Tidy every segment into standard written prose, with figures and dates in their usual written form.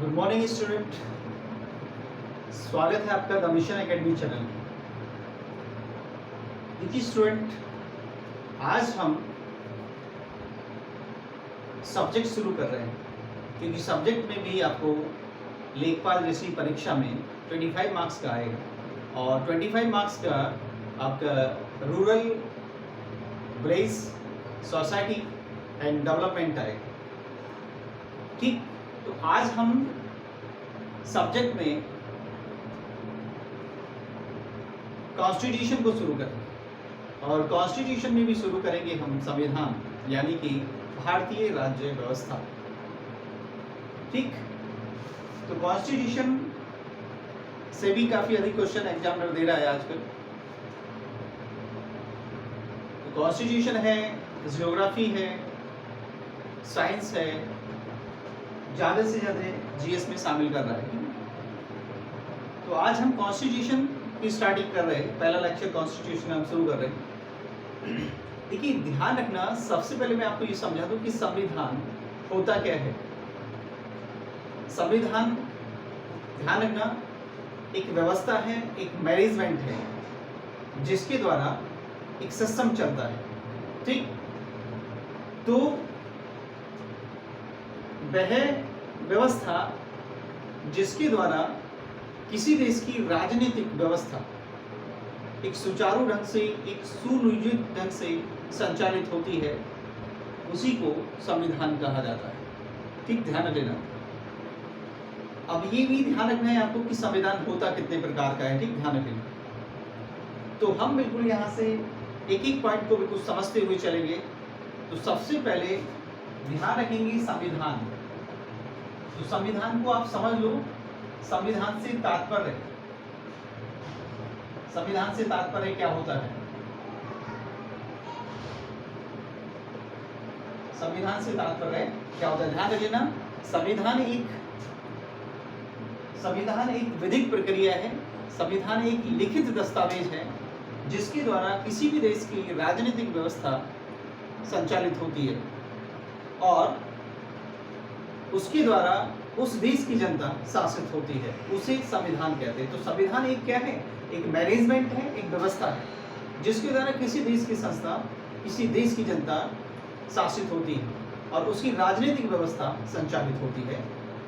Good morning student, स्वागत है आपका द मिशन एकेडमी चैनल में। देखिए स्टूडेंट, आज हम सब्जेक्ट शुरू कर रहे हैं क्योंकि सब्जेक्ट में भी आपको लेखपाल जैसी परीक्षा में 25 मार्क्स का आएगा और 25 मार्क्स का आपका rural brace society and development आएगा। ठीक, तो आज हम सब्जेक्ट में कॉन्स्टिट्यूशन को शुरू करेंगे और कॉन्स्टिट्यूशन में भी शुरू करेंगे हम संविधान यानी कि भारतीय राज्य व्यवस्था। ठीक, तो कॉन्स्टिट्यूशन से भी काफी अधिक क्वेश्चन एग्जामिनर दे रहा है आजकल। तो कॉन्स्टिट्यूशन है, ज्योग्राफी है, साइंस है, ज़्यादा से ज़्यादा जीएस में शामिल कर रहा है। तो आज हम कॉन्स्टिट्यूशन की स्टार्टिंग कर रहे हैं, पहला लेक्चर कॉन्स्टिट्यूशन हम शुरू कर रहे हैं। देखिए, ध्यान रखना, सबसे पहले मैं आपको ये समझा दूं कि संविधान होता क्या है। संविधान, ध्यान रखना, एक व्यवस्था है, एक मैनेजमेंट है जिसके द्वारा एक सिस्टम चलता है। ठीक, तो वह व्यवस्था जिसके द्वारा किसी देश की राजनीतिक व्यवस्था एक सुचारू ढंग से, एक सुनियोजित ढंग से संचालित होती है, उसी को संविधान कहा जाता है। ठीक, ध्यान देना। अब ये भी ध्यान रखना है आपको कि संविधान होता कितने प्रकार का है। ठीक, ध्यान रखना। तो हम बिल्कुल यहाँ से एक एक पॉइंट को बिल्कुल समझते हुए चलेंगे। तो सबसे पहले ध्यान रखेंगे संविधान। तो संविधान को आप समझ लो, संविधान से तात्पर्य, संविधान से तात्पर्य क्या होता है। संविधान से तात्पर्य क्या होता है, ध्यान रखिएगा। संविधान एक विधिक प्रक्रिया है। संविधान एक लिखित दस्तावेज है जिसके द्वारा किसी भी देश की राजनीतिक व्यवस्था संचालित होती है और उसके द्वारा उस देश की जनता शासित होती है, उसे संविधान कहते हैं। तो संविधान एक क्या है, एक मैनेजमेंट है, एक व्यवस्था है जिसके द्वारा किसी देश की संस्था, किसी देश की जनता शासित होती है और उसकी राजनीतिक व्यवस्था संचालित होती है,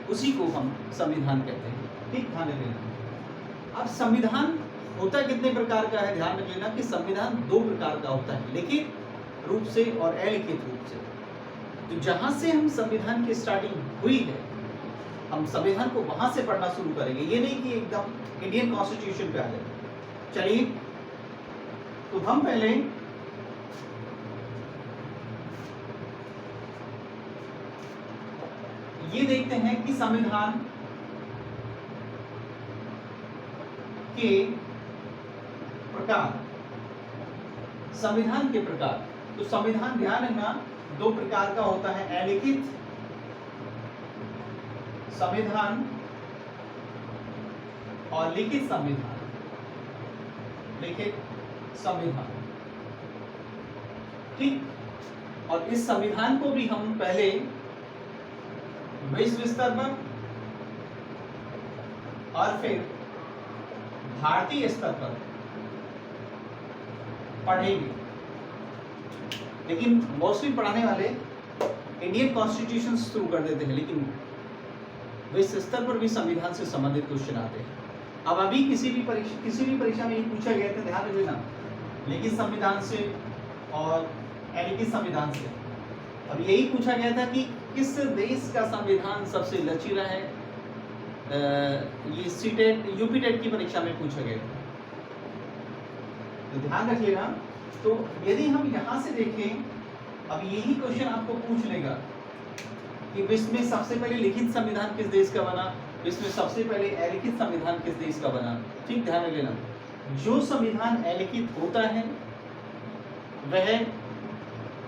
उसी को हम संविधान कहते हैं। ठीक, ध्यान रखना। अब संविधान होता कितने प्रकार का है, ध्यान रख लेना कि संविधान दो प्रकार का होता है, लिखित रूप से और अलिखित रूप से। तो जहां से हम संविधान की स्टार्टिंग हुई है, हम संविधान को वहां से पढ़ना शुरू करेंगे। ये नहीं कि एकदम इंडियन कॉन्स्टिट्यूशन पे आ जाए। चलिए, तो हम पहले ये देखते हैं कि संविधान के प्रकार, संविधान के प्रकार। तो संविधान, ध्यान रखना, दो प्रकार का होता है, अलिखित संविधान और लिखित संविधान। लिखित संविधान, ठीक। और इस संविधान को भी हम पहले विश्व स्तर पर और फिर भारतीय स्तर पर पढ़ेंगे, लेकिन मोस्टली पढ़ाने वाले इंडियन कॉन्स्टिट्यूशन शुरू कर देते हैं, लेकिन विश्व स्तर पर भी संविधान से संबंधित क्वेश्चन आते हैं। अब अभी किसी भी परीक्षा में ये पूछा गया था, ध्यान रखना, लिखित संविधान से और अलिखित संविधान से। अब यही पूछा गया था कि किस देश का संविधान सबसे लचीला है। ये सीटेट, यूपी टेट की परीक्षा में पूछा गया था, तो ध्यान रखिएगा। तो यदि हम यहाँ से देखें, अब यही क्वेश्चन आपको पूछ लेगा कि विश्व में सबसे पहले लिखित संविधान किस देश का बना, विश्व में सबसे पहले अलिखित संविधान किस देश का बना। ठीक, ध्यान रख लेना। जो संविधान अलिखित होता है वह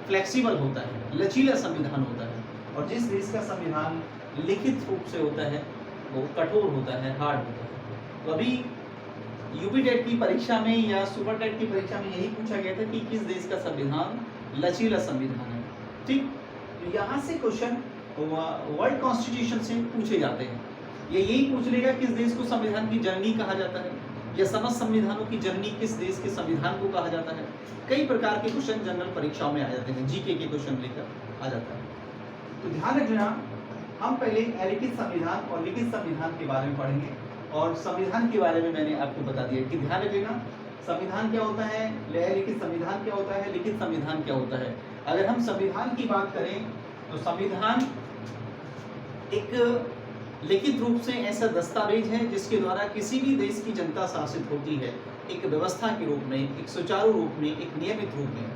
फ्लेक्सिबल होता है, लचीला संविधान होता है, और जिस देश का संविधान लिखित रूप से होता है वो कठोर होता है, हार्ड होता है। तो अभी यूपी टेट की परीक्षा में या सुपर टेट की परीक्षा में यही पूछा गया था कि किस देश का संविधान लचीला संविधान है। ठीक, तो यहाँ से क्वेश्चन वर्ल्ड कॉन्स्टिट्यूशन से पूछे जाते हैं। ये यही पूछ लेगा किस देश को संविधान की जननी कहा जाता है, या समस्त संविधानों की जननी किस देश के संविधान को कहा जाता है। कई प्रकार के क्वेश्चन जनरल परीक्षाओं में आ जाते हैं, जीके के क्वेश्चन लेकर आ जाता है। तो ध्यान रखना, हम पहले अलिखित संविधान और लिखित संविधान के बारे में पढ़ेंगे, और संविधान के बारे में मैंने आपको बता दिया कि ध्यान रखना संविधान क्या होता है, लिखित संविधान क्या होता है, लिखित संविधान क्या होता है। अगर हम संविधान की बात करें तो संविधान एक लिखित रूप से ऐसा दस्तावेज है जिसके द्वारा किसी भी देश की जनता शासित होती है, एक व्यवस्था के रूप में, एक सुचारू रूप में, एक नियमित रूप में,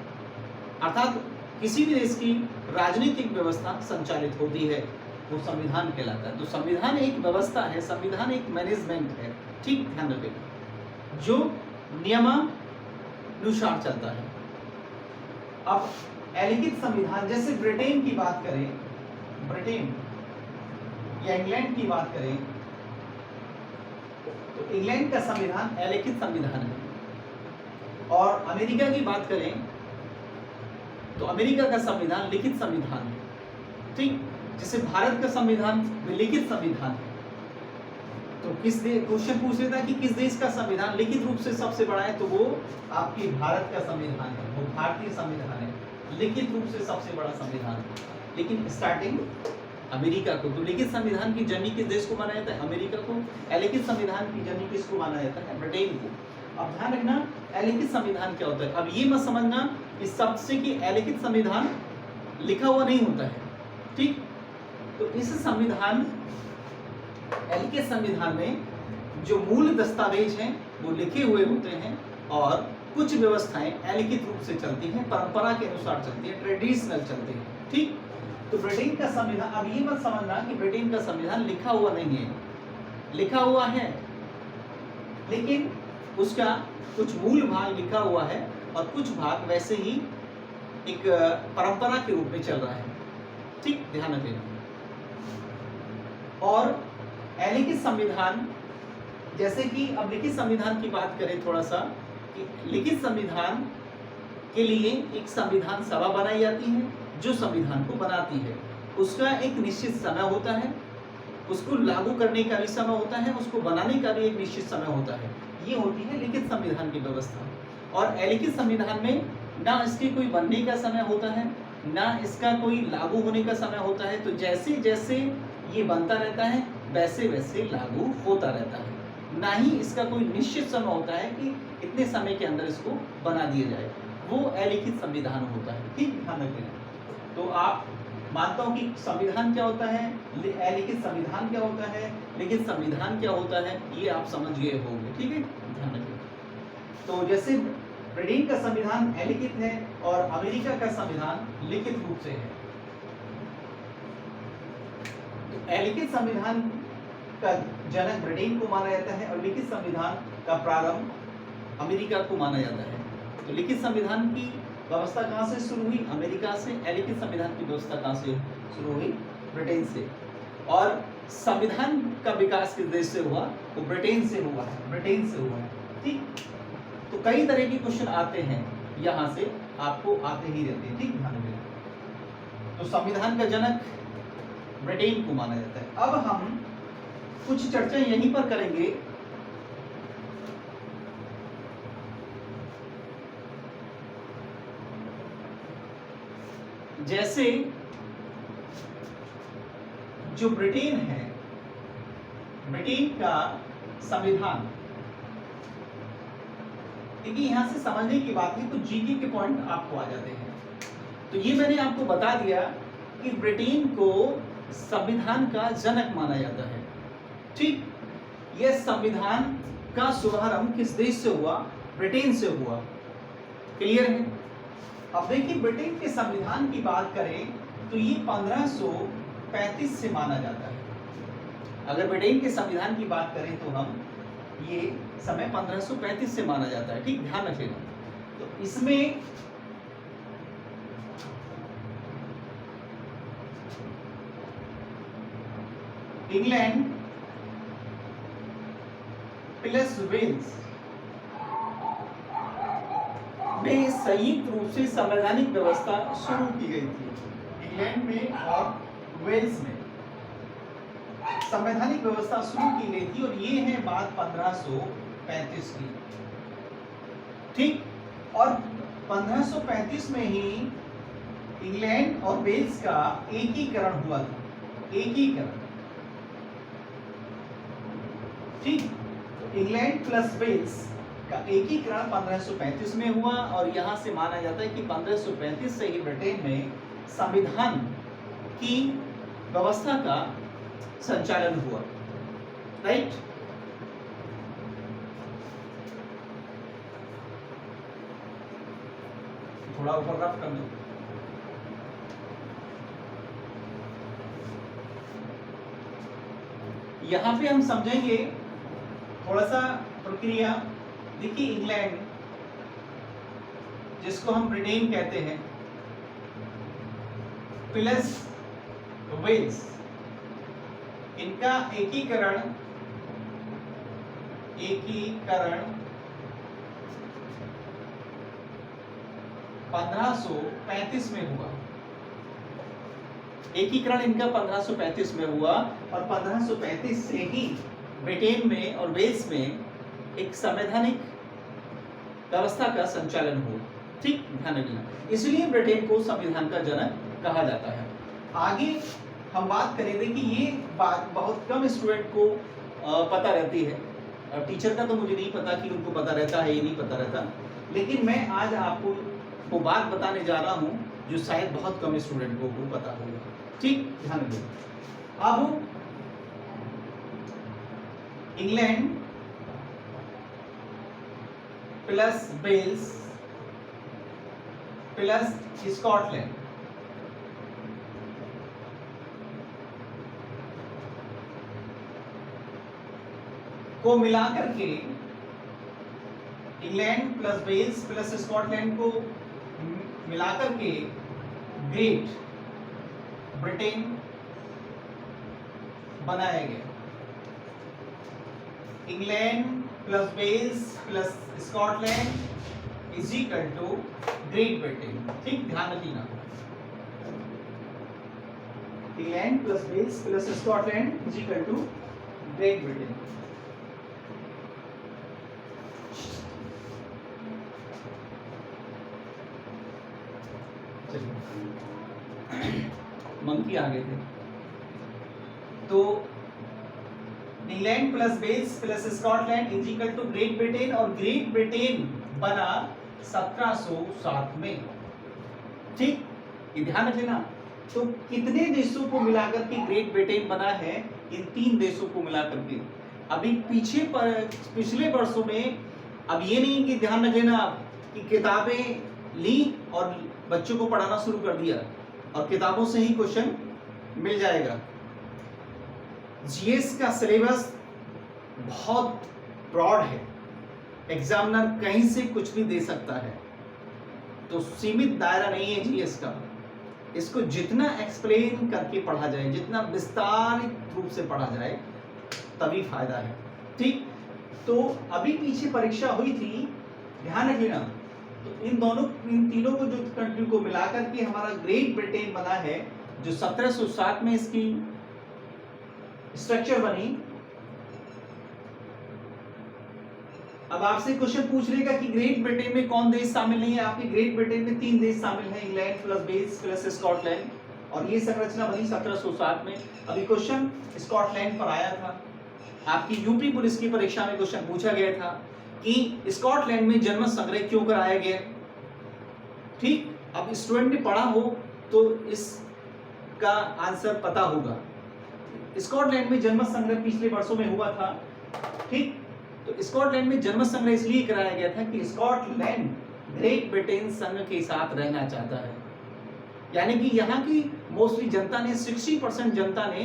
अर्थात किसी भी देश की राजनीतिक व्यवस्था संचालित होती है, वो संविधान कहलाता है। तो संविधान एक व्यवस्था है, संविधान एक मैनेजमेंट है, ठीक ध्यान रखें, जो नियमानुसार चलता है। अब अलिखित संविधान, जैसे ब्रिटेन की बात करें, ब्रिटेन या इंग्लैंड की बात करें तो इंग्लैंड का संविधान अलिखित संविधान है, और अमेरिका की बात करें तो अमेरिका का संविधान लिखित संविधान है, ठीक। जैसे भारत का संविधान लिखित संविधान है। तो क्वेश्चन पूछ लेता है कि किस देश का संविधान लिखित रूप से सबसे बड़ा है, तो वो आपके भारत का संविधान है, वो भारतीय संविधान है, लिखित रूप से सबसे बड़ा संविधान। लेकिन स्टार्टिंग अमेरिका को, तो लिखित संविधान की जननी किस देश को माना जाता है, अमेरिका को। अलिखित संविधान की जननी किसको माना जाता है, ब्रिटेन को। अब ध्यान रखना अलिखित संविधान क्या होता है। अब ये मत समझना इस शब्द से कि अलिखित संविधान लिखा हुआ नहीं होता है, ठीक। तो इस संविधान, अलिखित संविधान में जो मूल दस्तावेज हैं वो लिखे हुए होते हैं, और कुछ व्यवस्थाएं अलिखित रूप से चलती हैं, परंपरा के अनुसार चलती है, ट्रेडिशनल चलती है, ठीक। तो ब्रिटेन का संविधान, अब ये मत समझना कि ब्रिटेन का संविधान लिखा हुआ नहीं है, लिखा हुआ है, लेकिन उसका कुछ मूल भाग लिखा हुआ है और कुछ भाग वैसे ही एक परंपरा के रूप में चल रहा है, ठीक, ध्यान रखना। और अलिखित संविधान, जैसे कि अब लिखित संविधान की बात करें थोड़ा सा, कि लिखित संविधान के लिए एक संविधान सभा बनाई जाती है जो संविधान को बनाती है। उसका एक निश्चित समय होता है, उसको लागू करने का भी समय होता है, उसको बनाने का भी एक निश्चित समय होता है। ये होती है लिखित संविधान की व्यवस्था। और अलिखित संविधान में ना इसके कोई बनने का समय होता है, ना इसका कोई लागू होने का समय होता है। तो जैसे जैसे ये बनता रहता है वैसे वैसे लागू होता रहता है, ना ही इसका कोई निश्चित समय होता है कि इतने समय के अंदर इसको बना दिया जाए। वो अलिखित संविधान होता है, ठीक, ध्यान रखना। तो आप मानता हूँ कि संविधान क्या होता है, अलिखित संविधान क्या होता है, लिखित संविधान क्या होता है, ये आप समझ गए होंगे, ठीक है, ध्यान रखिए। तो जैसे ब्रिटेन का संविधान अलिखित है और अमेरिका का संविधान लिखित रूप से है। तो अलिखित संविधान का जनक ब्रिटेन को माना जाता है और लिखित संविधान का प्रारंभ अमेरिका को माना जाता है। तो लिखित संविधान की व्यवस्था कहाँ से शुरू हुई, अमेरिका से। अलिखित संविधान की व्यवस्था कहाँ से शुरू हुई, ब्रिटेन से। और संविधान का विकास किस देश से हुआ, तो ब्रिटेन से हुआ है, ब्रिटेन से हुआ है, ठीक। तो कई तरह के क्वेश्चन आते हैं यहाँ से, आपको आते ही रहते हैं, ठीक, ध्यान रखिए। तो संविधान का जनक ब्रिटेन को माना जाता है। अब हम कुछ चर्चा यहीं पर करेंगे जैसे जो ब्रिटेन है, ब्रिटेन का संविधान, क्योंकि यहां से समझने की बात है तो जीके के पॉइंट आपको आ जाते हैं। तो ये मैंने आपको बता दिया कि ब्रिटेन को संविधान का जनक माना जाता है, ठीक। यह संविधान का शुभारंभ किस देश से हुआ, ब्रिटेन से हुआ, क्लियर है। अब देखिए ब्रिटेन के संविधान की बात करें तो ये 1535 से माना जाता है। अगर ब्रिटेन के संविधान की बात करें तो हम ये समय 1535 से माना जाता है, ठीक, ध्यान रखिएगा। तो इसमें इंग्लैंड प्लस वेल्स में संयुक्त रूप से संवैधानिक व्यवस्था शुरू की गई थी। इंग्लैंड में और वेल्स में संवैधानिक व्यवस्था शुरू की गई थी और ये है बात 1535 की। ठीक, और 1535 में ही इंग्लैंड और वेल्स का एकीकरण हुआ था, एकीकरण। ठीक, तो इंग्लैंड प्लस वेल्स का एकीकरण 1535 में हुआ और यहां से माना जाता है कि 1535 से ही ब्रिटेन में संविधान की व्यवस्था का संचालन हुआ। राइट, थोड़ा ऊपर रफ कर दो। यहां पे हम समझेंगे थोड़ा सा प्रक्रिया। देखिए, इंग्लैंड जिसको हम ब्रिटेन कहते हैं प्लस वेल्स, इनका एकीकरण 1535 में हुआ। एकीकरण इनका 1535 में हुआ और 1535 से ही ब्रिटेन में और वेल्स में एक संवैधानिक व्यवस्था का संचालन हुआ। ठीक, ध्यान रखना, इसलिए ब्रिटेन को संविधान का जनक कहा जाता है। आगे हम बात करेंगे कि ये बात बहुत कम स्टूडेंट को पता रहती है। टीचर का तो मुझे नहीं पता कि उनको पता रहता है, ये नहीं पता रहता, लेकिन मैं आज आपको वो बात बताने जा रहा हूँ जो शायद बहुत कम स्टूडेंट को पता होगा। ठीक, ध्यान रखिए। अब England plus Wales plus Scotland को मिलाकर के, England plus Wales plus Scotland को मिलाकर के ग्रेट ब्रिटेन बनाया गया। England plus Wales plus Scotland is equal to Great Britain. ठीक, ध्यान रखिएगा, England plus Wales plus Scotland is equal to Great Britain. Monkey आ गए थे। तो England plus Wales plus Scotland is equal to Great Britain, और Great Britain बना 1707 में। ठीक, ये ध्यान रख लेना। तो कितने देशों को मिलाकर के ग्रेट ब्रिटेन बना है? इन 3 देशों को मिलाकर के। अभी पिछले वर्षों में, अब ये नहीं कि ध्यान रख लेना कि किताबें ली और बच्चों को पढ़ाना शुरू कर दिया और किताबों से ही क्वेश्चन मिल जाएगा। जीएस का सिलेबस बहुत ब्रॉड है, एग्जामिनर कहीं से कुछ भी दे सकता है, तो सीमित दायरा नहीं है जीएस का। इसको जितना एक्सप्लेन करके पढ़ा जाए, जितना विस्तारित रूप से पढ़ा जाए, तभी फायदा है। ठीक, तो अभी पीछे परीक्षा हुई थी, ध्यान रखिएगा। तो इन तीनों को, जो कंट्री को मिलाकर के हमारा ग्रेट ब्रिटेन बना है, जो 1707 में इसकी स्ट्रक्चर बनी। अब आपसे क्वेश्चन पूछ लेगा कि ग्रेट ब्रिटेन में कौन देश शामिल नहीं है? आपके ग्रेट ब्रिटेन में 3 देश शामिल हैं, England plus Wales plus Scotland, और ये संरचना बनी 1707 में। अभी क्वेश्चन स्कॉटलैंड पर आया था, आपकी यूपी पुलिस की परीक्षा में क्वेश्चन पूछा गया था कि स्कॉटलैंड में जन्म संग्रह क्यों कराया गया। ठीक, अब स्टूडेंट ने पढ़ा हो तो इसका आंसर पता होगा। स्कॉटलैंड में जन्म संग्रह पिछले वर्षों में हुआ था। ठीक, तो स्कॉटलैंड में जन्म संग्रह इसलिए कराया गया था कि स्कॉटलैंड ग्रेट ब्रिटेन संघ के साथ रहना चाहता है। यानी कि यहाँ की मोस्टली जनता ने, 60% जनता ने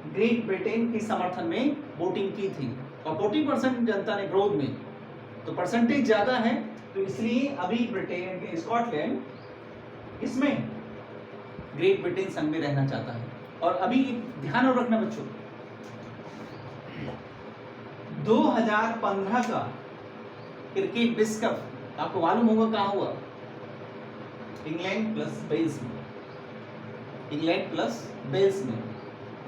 ग्रेट ब्रिटेन के समर्थन में वोटिंग की थी और 40% जनता ने विरोध में। तो परसेंटेज ज्यादा है, तो इसलिए अभी ब्रिटेन, स्कॉटलैंड इसमें ग्रेट ब्रिटेन संघ में रहना चाहता है। और अभी ध्यान और रखना बच्चों, 2015 का क्रिकेट विश्व कप आपको मालूम होगा कहाँ हुआ? इंग्लैंड प्लस वेल्स में। इंग्लैंड प्लस वेल्स में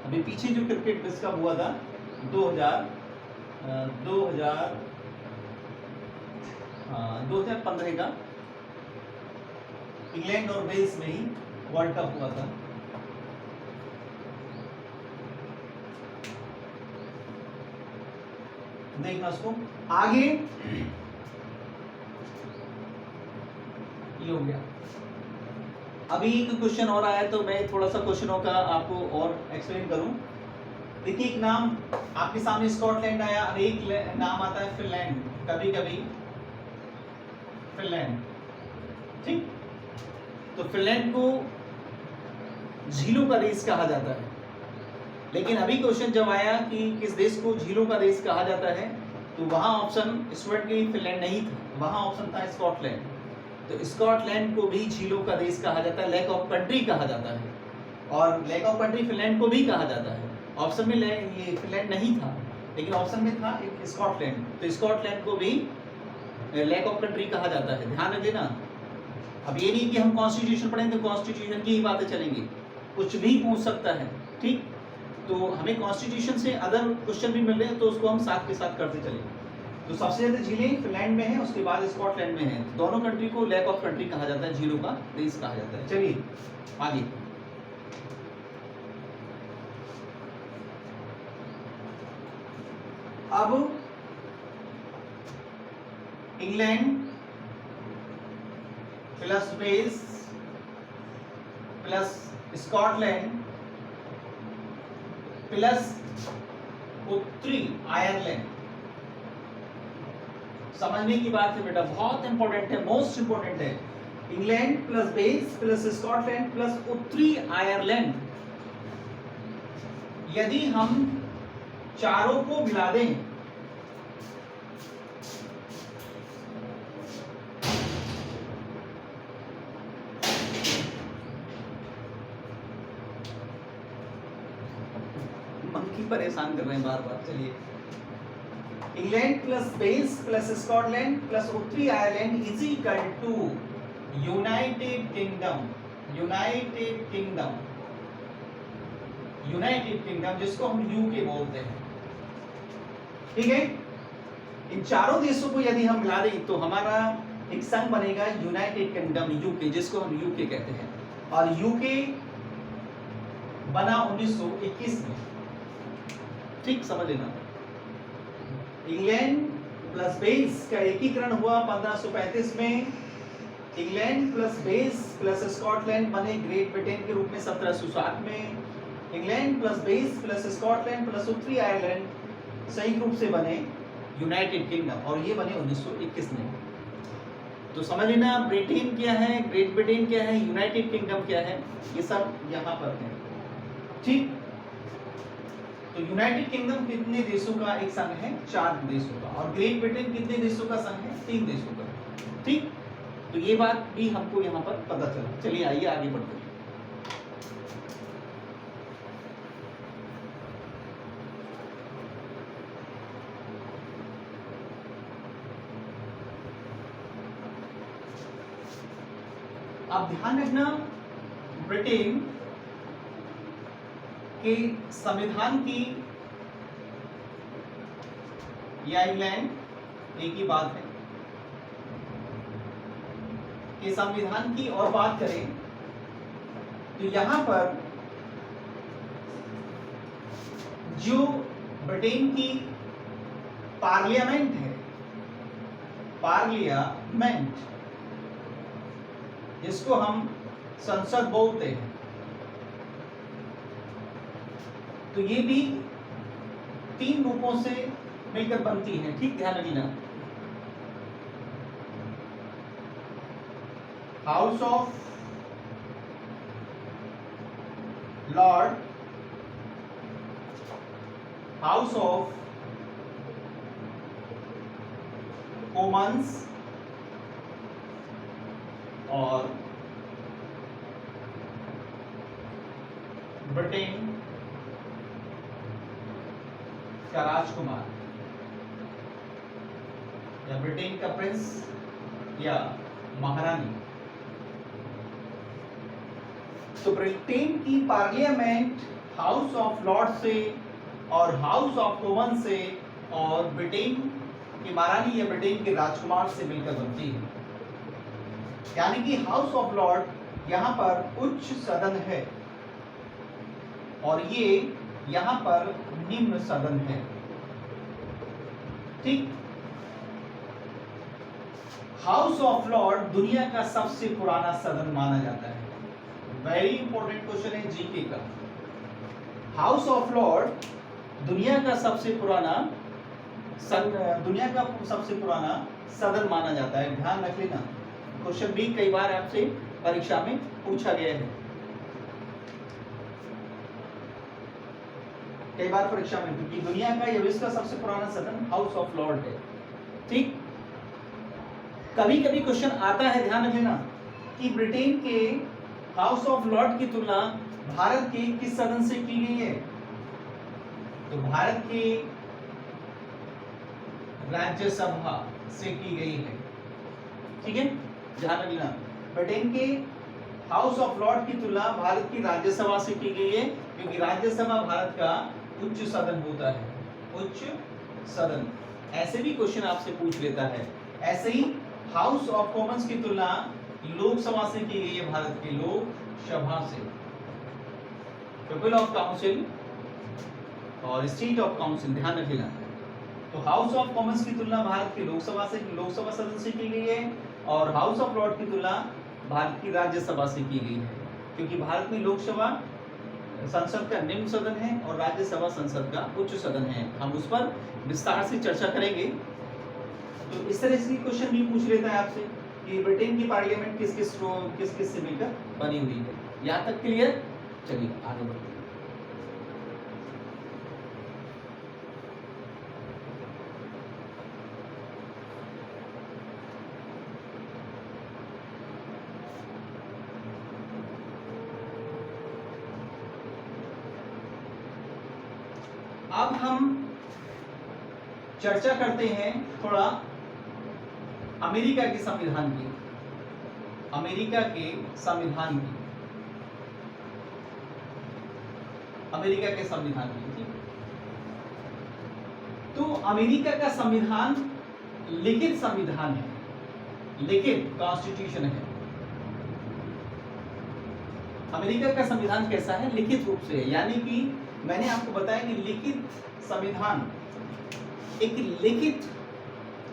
अभी पीछे जो क्रिकेट विश्व कप हुआ था 2015 का इंग्लैंड और वेल्स में ही वर्ल्ड कप हुआ था। देखना उसको आगे, ये हो गया। अभी एक क्वेश्चन और आया तो मैं थोड़ा सा क्वेश्चनों का आपको और एक्सप्लेन करूं। देखिए एक नाम आपके सामने स्कॉटलैंड आया और एक नाम आता है फिनलैंड, कभी कभी फिनलैंड, ठीक। तो फिनलैंड को झीलों का देश कहा जाता है, लेकिन अभी क्वेश्चन जब आया कि किस देश को झीलों का देश कहा जाता है, तो वहां ऑप्शन स्टूडेंट के लिए फिनलैंड नहीं था, वहां ऑप्शन था स्कॉटलैंड। तो स्कॉटलैंड को भी झीलों का देश कहा जाता है, लैक ऑफ कंट्री कहा जाता है, और लैक ऑफ कंट्री फिनलैंड को भी कहा जाता है। ऑप्शन में ये फिनलैंड नहीं था, लेकिन ऑप्शन में था एक स्कॉटलैंड, तो स्कॉटलैंड को भी लैक ऑफ कंट्री कहा जाता है, ध्यान रख लेना। अब ये नहीं कि हम कॉन्स्टिट्यूशन पढ़ेंगे तो कॉन्स्टिट्यूशन की ही बातें चलेंगी, कुछ भी पूछ सकता है, ठीक। तो हमें कॉन्स्टिट्यूशन से अदर क्वेश्चन भी मिल रहे हैं, तो उसको हम साथ के साथ करते चलेंगे। तो सबसे ज्यादा झीलें फिनलैंड में है, उसके बाद स्कॉटलैंड में है। दोनों कंट्री को लैक ऑफ कंट्री कहा जाता है, झीलों का देश कहा जाता है। चलिए आगे, अब England plus Wales plus Scotland plus उत्तरी आयरलैंड, समझने की बात है बेटा, बहुत इंपॉर्टेंट है, मोस्ट इंपॉर्टेंट है। England plus Wales plus Scotland plus उत्तरी आयरलैंड, यदि हम चारों को मिला दें परेशान कर रहे हैं बार बार। चलिए, England plus Wales plus Scotland plus उत्तरी Ireland is equal to United Kingdom, United Kingdom, United Kingdom जिसको हम यूके बोलते हैं, ठीक है। इन चारों देशों को यदि हम मिला दें तो हमारा एक संघ बनेगा यूनाइटेड किंगडम यूके, जिसको हम यूके कहते हैं, और यूके बना 1921 में, ठीक, समझ लेना। इंग्लैंड प्लस वेल्स का एकीकरण हुआ 1535 में, England plus Wales plus Scotland बने ग्रेट ब्रिटेन के रूप में 1760 में, England plus Wales plus Scotland plus उत्तरी आयरलैंड संयुक्त रूप से बने यूनाइटेड किंगडम, और ये बने 1921 में। तो समझ लेना, ब्रिटेन क्या है, ग्रेट ब्रिटेन क्या है, यूनाइटेड किंगडम क्या है, ये सब यहाँ पर है, ठीक। तो यूनाइटेड किंगडम कितने देशों का एक संघ है? 4 देशों का, और ग्रेट ब्रिटेन कितने देशों का संघ है? 3 देशों का, ठीक। तो ये बात भी हमको यहाँ पर पता चला। चलिए आइए आगे बढ़ते हैं। अब ध्यान रखना, ब्रिटेन के संविधान की या इंग्लैंड एक ही बात है कि संविधान की और बात करें तो यहां पर जो ब्रिटेन की पार्लियामेंट है, पार्लियामेंट जिसको हम संसद बोलते हैं, तो ये भी 3 रूपों से मिलकर बनती है, ठीक, ध्यान रखना। House of Lord, house of Commons और ब्रिटेन का राजकुमार या ब्रिटेन का प्रिंस या महारानी। तो ब्रिटेन की पार्लियामेंट हाउस ऑफ लॉर्ड से और हाउस ऑफ कॉमन से और ब्रिटेन की महारानी या ब्रिटेन के राजकुमार से मिलकर बनती है। यानी कि हाउस ऑफ लॉर्ड यहाँ पर उच्च सदन है और ये यहाँ पर निम्न सदन है। ठीक। हाउस ऑफ लॉर्ड दुनिया का सबसे पुराना सदन माना जाता है। वेरी इंपॉर्टेंट क्वेश्चन है जीके का। हाउस ऑफ लॉर्ड दुनिया का सबसे पुराना सदन माना जाता है। ध्यान रख लेना, क्वेश्चन भी कई बार आपसे परीक्षा में पूछा गया है, कई बार परीक्षा में, क्योंकि दुनिया का या विश्व का सबसे पुराना सदन हाउस ऑफ लॉर्ड है। ठीक। कभी कभी क्वेश्चन आता है, ध्यान रख लेना, कि ब्रिटेन के हाउस ऑफ लॉर्ड की तुलना भारत के किस सदन से की गई है? तो भारत के राज्यसभा से की गई है। ठीक है, ध्यान रखना, ब्रिटेन के हाउस ऑफ लॉर्ड की तुलना भारत की राज्यसभा से की गई है, क्योंकि राज्यसभा भारत का उच्च सदन होता है। उच्च सदन, ऐसे भी क्वेश्चन आपसे पूछ लेता है। ऐसे ही हाउस ऑफ कॉमन्स की तुलना लोकसभा से की गई है, भारत की लोकसभा से। पीपल ऑफ काउंसिल और स्टेट ऑफ काउंसिल, ध्यान रखिएगा। तो हाउस ऑफ कॉमन्स की तुलना भारत की लोकसभा सदन से की गई है और हाउस ऑफ लॉर्ड की तुलना भारत की राज्यसभा से की गई है, क्योंकि भारत में लोकसभा संसद का निम्न सदन है और राज्यसभा संसद का उच्च सदन है। हम उस पर विस्तार से चर्चा करेंगे। तो इस तरह से क्वेश्चन भी पूछ लेता है आपसे कि ब्रिटेन की पार्लियामेंट किस किस से मिलकर बनी हुई है। यहाँ तक क्लियर? चलिए आगे बढ़ते हैं। अब हम चर्चा करते हैं थोड़ा अमेरिका के संविधान की। अमेरिका के संविधान की, अमेरिका के संविधान की। ठीक। तो अमेरिका का संविधान लिखित संविधान है, लिखित कॉन्स्टिट्यूशन है। अमेरिका का संविधान कैसा है? लिखित रूप से है। यानी कि मैंने आपको बताया कि लिखित संविधान एक लिखित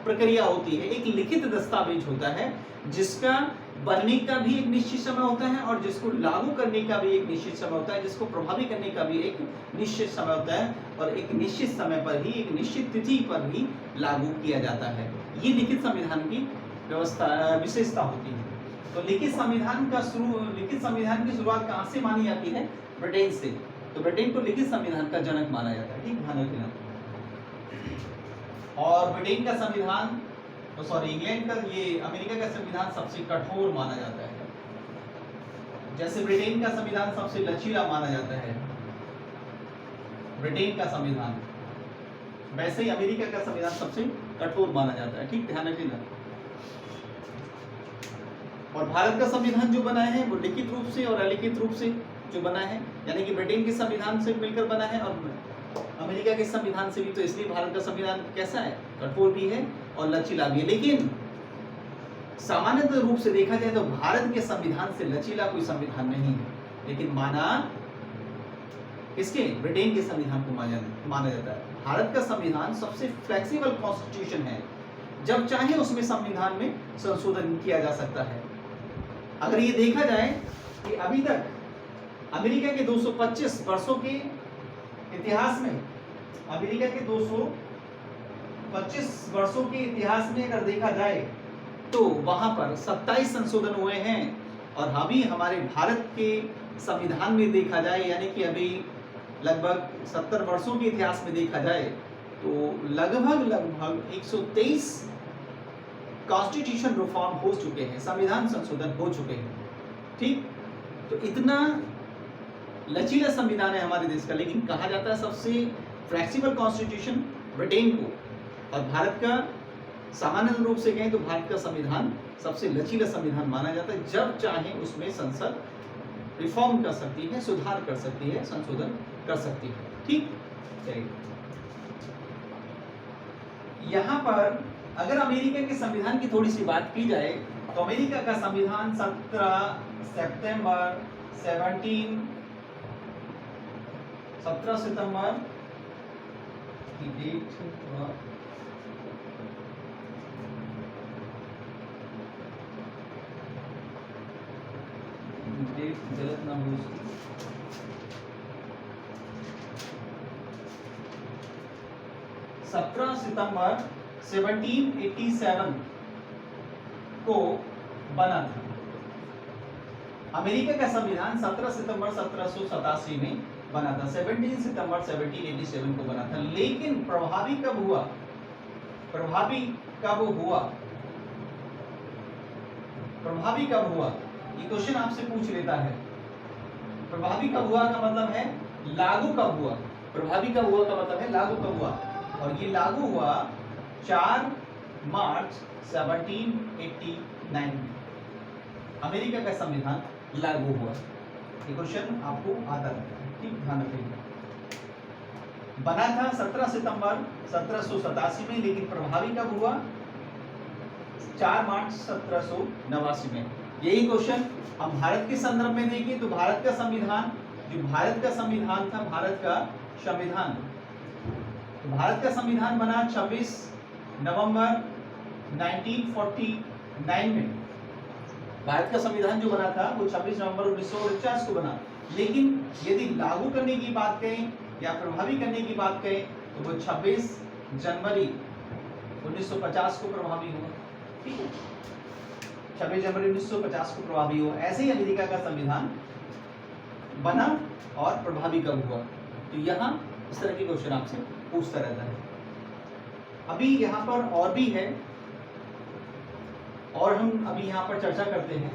प्रक्रिया होती है, एक लिखित दस्तावेज होता है, जिसका बनने का भी एक निश्चित समय होता है और जिसको लागू करने का भी एक निश्चित समय होता है, जिसको प्रभावी करने का भी एक निश्चित समय होता है और एक निश्चित समय पर ही, एक निश्चित तिथि पर ही लागू किया जाता है। ये लिखित संविधान की व्यवस्था विशेषता होती है। तो लिखित संविधान की शुरुआत कहाँ से मानी जाती है? ब्रिटेन से। तो ब्रिटेन को लिखित संविधान का जनक माना जाता है। ठीक, ध्यान रखना। और ब्रिटेन का संविधान, इंग्लैंड का, ये अमेरिका का संविधान सबसे कठोर माना जाता है। जैसे ब्रिटेन का संविधान सबसे लचीला माना जाता है, ब्रिटेन का संविधान, वैसे ही अमेरिका का संविधान सबसे कठोर माना जाता है। ठीक, ध्यान रखिएगा। और भारत का संविधान जो बना है वो लिखित रूप से और अलिखित रूप से जो बना है, यानी कि ब्रिटेन के संविधान से मिलकर बना है और अमेरिका के संविधान से भी। तो इसलिए भारत का संविधान कैसा है? कठोर भी है और लचीला भी है। लेकिन सामान्यतः रूप से देखा जाए तो भारत के संविधान से लचीला कोई संविधान नहीं है, लेकिन माना इसके ब्रिटेन के संविधान को माना जाता है। भारत का संविधान सबसे फ्लेक्सिबल कॉन्स्टिट्यूशन है, जब चाहे उसमें संविधान में संशोधन किया जा सकता है। अगर ये देखा जाए कि अभी तक अमेरिका के 225 वर्षों के इतिहास में, अमेरिका के 225 वर्षों के इतिहास में अगर देखा जाए तो वहां पर 27 संशोधन हुए हैं। और अभी हमारे भारत के संविधान में देखा जाए, यानी कि अभी लगभग 70 वर्षों के इतिहास में देखा जाए तो लगभग 123 कॉन्स्टिट्यूशन रिफॉर्म हो चुके हैं, संविधान संशोधन हो चुके हैं। ठीक, तो इतना लचीला संविधान है हमारे देश का। लेकिन कहा जाता है सबसे फ्लेक्सिबल कॉन्स्टिट्यूशन ब्रिटेन को, और भारत का सामान्य रूप से कहें तो भारत का संविधान सबसे लचीला संविधान माना जाता है। जब चाहे उसमें संसद रिफॉर्म कर सकती है, सुधार कर सकती है, संशोधन कर सकती है। ठीक, चलिए यहाँ पर अगर अमेरिका के संविधान की थोड़ी सी बात की जाए तो अमेरिका का संविधान 17 सितंबर की डेट गलत ना हो उसकी, 17 सितंबर 1787 को बना था। अमेरिका का संविधान 17 सितंबर 1787 में बना था, 17 सितंबर 1787 को बना था। लेकिन प्रभावी कब हुआ? प्रभावी कब हुआ ये क्वेश्चन आपसे पूछ लेता है। प्रभावी कब हुआ का मतलब है लागू कब हुआ। प्रभावी कब हुआ का मतलब है लागू कब हुआ, और ये लागू हुआ 4 मार्च 1789 में अमेरिका का संविधान लागू हुआ। ये क्वेश्चन आपको आता रहता है, ठीक, ध्यान रखिएगा। बना था 17 सितंबर 1787 में, लेकिन प्रभावी कब हुआ? 4 मार्च 1789 में। यही क्वेश्चन हम भारत के संदर्भ में देखें तो भारत का संविधान था, भारत का संविधान बना 26 नवंबर 1949 में। भारत का संविधान जो बना था वो 26 नवंबर 1949 को बना। लेकिन यदि लागू करने की बात करें या प्रभावी करने की बात करें तो वो 26 जनवरी 1950 को प्रभावी हुआ। ठीक है, 26 जनवरी 1950 को प्रभावी हुआ। ऐसे ही अमेरिका का संविधान बना और प्रभावी कब हुआ। तो यहाँ इस तरह के क्वेश्चन आपसे पूछता रहता है। अभी यहाँ पर और भी है, और हम अभी यहाँ पर चर्चा करते हैं।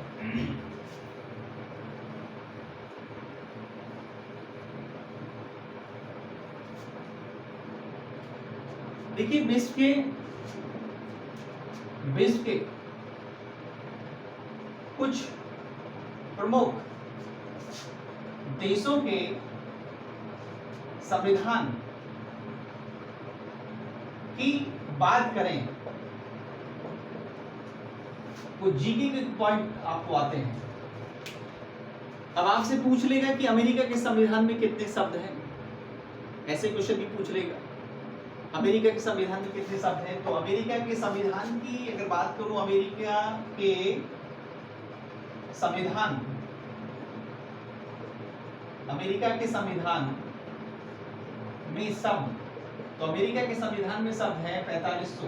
देखिए विश्व के कुछ प्रमुख देशों के संविधान की बात करें, कुछ जीके के पॉइंट आपको आते हैं। अब आपसे पूछ लेगा कि अमेरिका के संविधान में कितने शब्द हैं, ऐसे क्वेश्चन भी पूछ लेगा। अमेरिका के संविधान में कितने शब्द हैं? तो अमेरिका के संविधान की अगर बात करूं, अमेरिका के संविधान में शब्द, तो अमेरिका के संविधान में शब्द हैं 4500।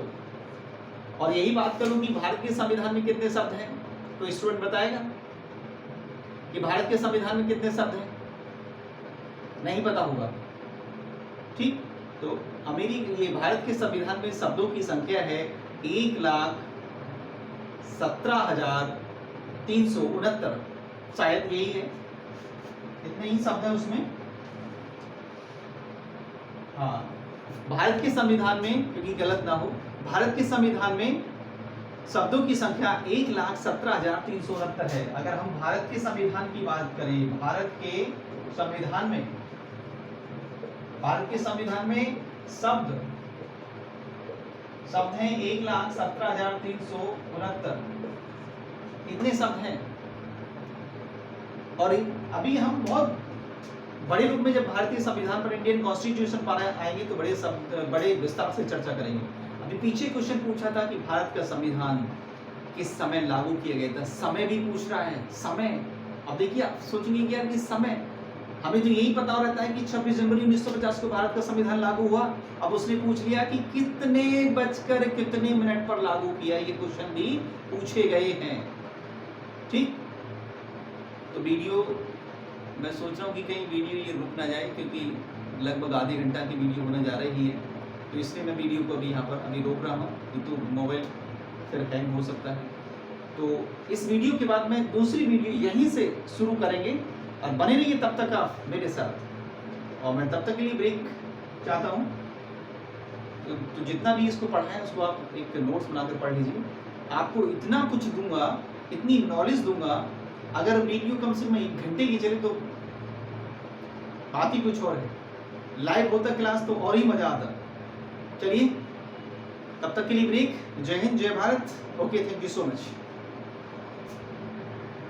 और यही बात करूं कि भारत के संविधान में कितने शब्द हैं, तो स्टूडेंट बताएगा कि भारत के संविधान में कितने शब्द हैं? नहीं पता होगा। ठीक, तो भारत के संविधान में शब्दों की संख्या है 1,17,369, शायद यही है, इतने ही शब्द है उसमें। हाँ, भारत के संविधान में, क्योंकि गलत ना हो, भारत के संविधान में शब्दों की संख्या 1,17,369 है। अगर हम भारत के संविधान की बात करें, भारत के संविधान में शब्द हैं 1,17,369, इतने शब्द हैं। और अभी हम बहुत बड़े रूप में जब भारतीय संविधान पर, इंडियन कॉन्स्टिट्यूशन पर आएंगे तो बड़े विस्तार से चर्चा करेंगे। अभी पीछे क्वेश्चन पूछा था कि भारत का संविधान किस समय लागू किया गया था, समय भी पूछ रहा है, समय। अब देखिए, आप सोचेंगे कि यार कि समय, हमें तो यही पता रहता है कि 26 जनवरी 1950 को भारत का संविधान लागू हुआ। अब उसने पूछ लिया कि कितने बजकर कितने मिनट पर लागू किया, ये क्वेश्चन भी पूछे गए हैं। ठीक, तो वीडियो मैं सोच रहा हूँ कि कहीं वीडियो ये रुक ना जाए, क्योंकि लगभग आधे घंटा की वीडियो होने जा रही है, तो इसलिए मैं वीडियो को अभी यहाँ पर रोक रहा हूँ, तो मोबाइल फिर हैंग हो सकता है। तो इस वीडियो के बाद मैं दूसरी वीडियो यहीं से शुरू करेंगे, और बने रहिए तब तक आप मेरे साथ। और मैं तब तक के लिए ब्रेक चाहता हूँ, तो जितना भी इसको पढ़ा है उसको आप एक नोट्स बनाकर पढ़ लीजिए। आपको इतना कुछ दूंगा, इतनी नॉलेज दूंगा अगर वीडियो कम से कम 1 घंटे की चले तो बात ही कुछ और है, लाइव होता क्लास तो और ही मजा आता। चलिए तब तक के लिए ब्रेक। जय हिंद, जय Bharat. Okay, thank you so much.